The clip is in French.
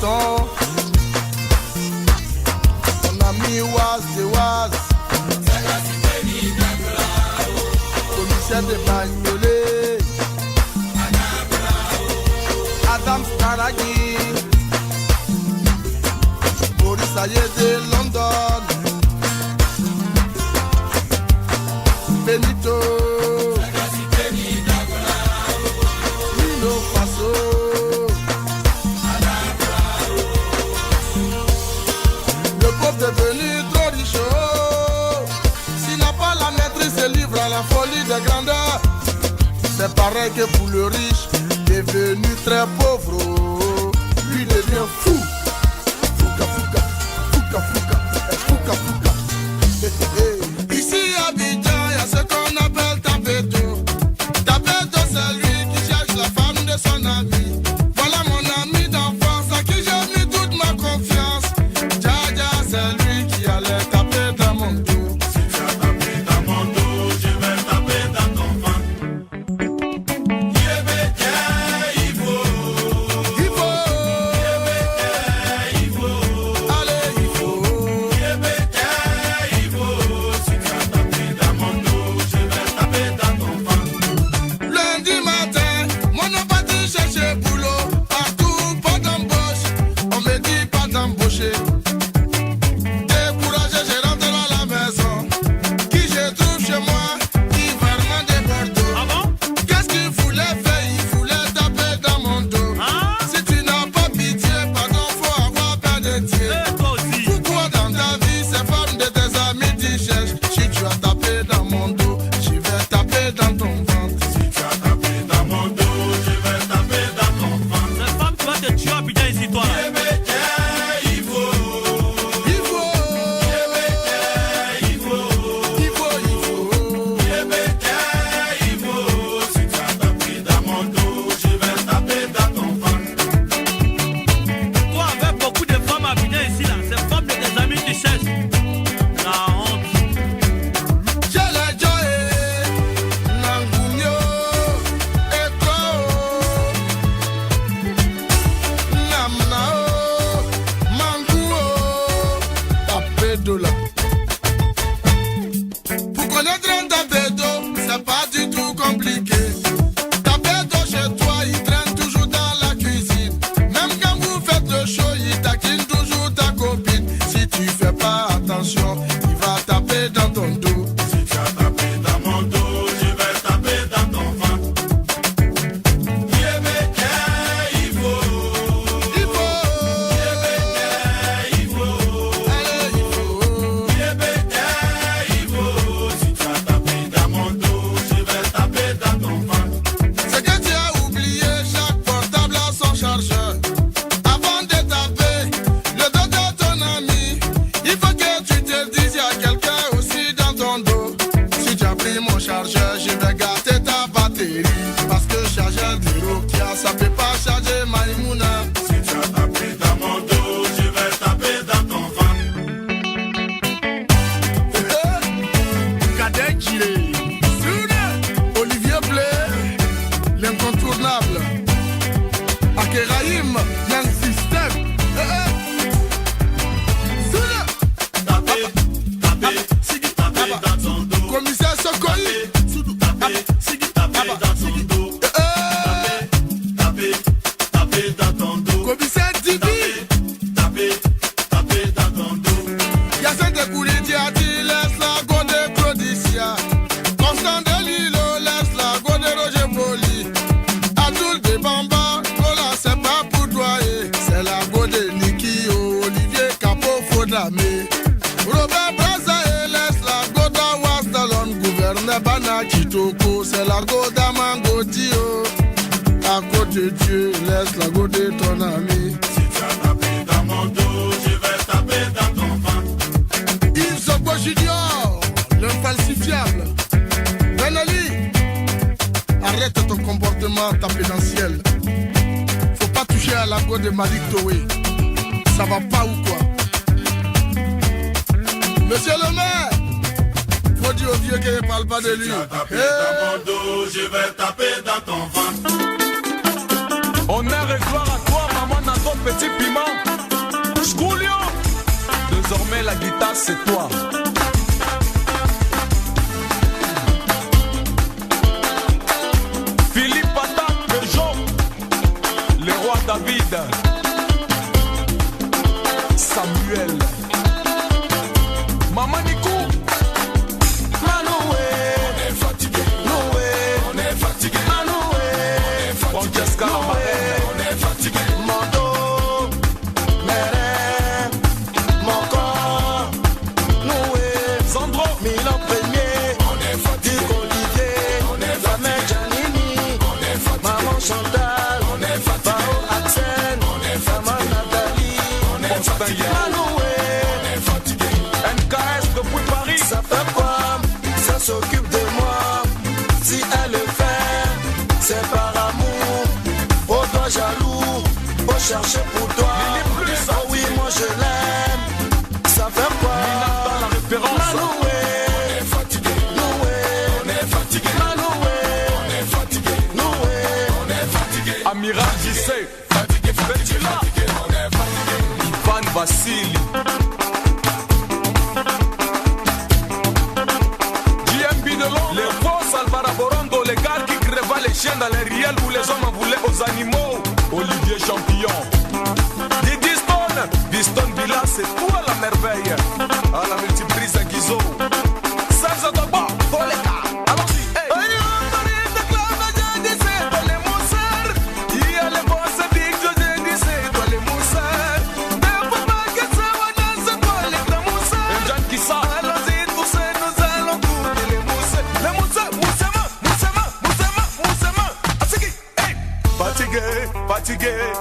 Tonton, mon ami Oaz de Oaz, commissaire de Bagnolet, Adam Sparagi, Maurice Aye de London, Benito, Nino Faso, le pauvre devenu trop riche. S'il n'a pas la maîtrise, se livre à la folie des grandeurs. C'est pareil que pour le riche, devenu très pauvre, lui devient fou. Fouka, fouka, fouka, fouka, fouka, fouka. Ici à Abidjan, il y a ce qu'on appelle tapeto. Tapeto, c'est lui qui cherche la femme de son ami. Voilà mon ami d'enfance à qui j'ai mis toute ma confiance. Dja, c'est lui qui allait taper dans mon dos. Si tu as tapé dans mon dos, je vais taper dans ton ventre. Il faut. Allez, il faut. Si tu as tapé dans mon dos, je vais taper dans ton ventre. Lundi matin, mon nom parti chercher boulot. Partout, pas d'embauche. On me dit pas d'embaucher. Découragé, je rentre à la maison. Qui je trouve chez moi? Hivernement de Bordeaux. Ah bon? Qu'est-ce qu'il voulait faire? Il voulait taper dans mon dos. Ah? Si tu n'as pas pitié, pardon, faut avoir peur de Dieu. Toi aussi. Pourquoi dans ta vie, ces femmes de tes amis t'y cherchent? Si tu as tapé dans mon dos, je vais taper dans ton ventre. Si tu as tapé dans mon dos, je vais taper dans ton ventre. Cette femme qui va te tuer à Abidjan ici, toi. Là. Il faut. Si tu as tapé dans mon dos, je vais taper dans ton ventre. Toi, avec beaucoup de femmes à Abidjan ici, là. Ces femmes de tes amis qui cherchent. La honte. J'ai la joie, Nangumio, Eko, Namnao, Manguo, Tapedola. Pour connaître un tapedo, c'est pas du tout compliqué. Tapedo chez toi, il traîne toujours dans la cuisine. Même quand vous faites le show, il taquine toujours ta copine. Si tu fais pas attention, il va taper dans ton dos. Si tu as tapé dans mon dos, je vais taper dans ton ventre. Il faut. Allez, il faut. Si tu as tapé dans mon dos, je vais taper dans ton ventre. C'est que tu as oublié, chaque portable a son chargeur. Avant de taper le dos de ton ami, il faut que tu te dises, il y a quelqu'un aussi dans ton dos. Si tu as pris mon chargeur, je vais gâter ta batterie. Parce que chargeur de Nokia, ça peut pas charger Maïmouna. Si tu as tapé dans mon dos, je vais taper dans ton ventre. Cadet Chile, Olivier Blé, l'incontournable. Akeraïm, l'insystème. Taper dans ton dos. Commissaire Sokoyi. Taper dans ton dos. Taper dans ton dos. Commissaire Dibi. Taper dans ton dos. Yacine Koulidi a dit laisse la go de Claudicia. Constant de Lilo laisse la go de Roger Poli. Adoul de Bamba, Gola c'est pas pour toi. C'est la go de Niki, Olivier Capo Fodame. Robert Braza laisse la go d'Awas Talon. Gouverneur Bana Kitoko, c'est la go d'Amangoti. À côté de Dieu, laisse la go de ton ami. Si tu as tapé dans mon dos, je vais taper dans ton ventre. Yves Sokbo Junior, l'infalsifiable. Benali, arrête ton comportement tapédentiel. Faut pas toucher à la go de Malik Toé. Ça va pas ou quoi? Monsieur le maire, faut dire au vieux qu'il ne parle pas de lui. Si tu as tapé dans mon dos, je vais taper dans ton ventre. Honneur et gloire à toi, maman, dans ton petit pied. Lima, Schoolio. Désormais la guitare c'est toi. Philippe Pata, le Jean, le roi David, Samuel, Maman Nikou. Manoué, On est fatigué, Noué, on est fatigué, Manoué, Francesca la marraine. on est fatigué. Mondo, Méré, mon corps, Noué, Sandro, Milan Premier, On est fatigué, Dick Olivier, on est la mère fatigué, Janini, on est fatigué, Maman Chantal, on est fatigué, Bao Axel, on est fatigué, Maman Nathalie, on est fatigué, Manoué, on est fatigué. NKS depuis Paris. ça fait quoi? Ça s'occupe de moi. Si elle le fait, c'est par amour. Oh toi jaloux, oh chercher pour toi. Lily Plus. Oh oui, moi je l'aime. Ça fait quoi? Dans la référence. Manoué, On est fatigué, Noué, on est fatigué, Manoué, on est fatigué, Noué. on est fatigué, Amiral JC, fatigué, fatigué, Betula, fatigué, on est fatigué. Ivan Vassili, JMB Delon, les boss Alvara Borondo, les gars qui grévaient les chiens dans les riels où les hommes en voulaient aux animaux. Olivier Champillon, Didi Stone, Biston Villa, c'est toi la merveille. À la multiprise à Guizot, Serge Dogba, Toleka, allons-y, hey. Fatigué, fatigué.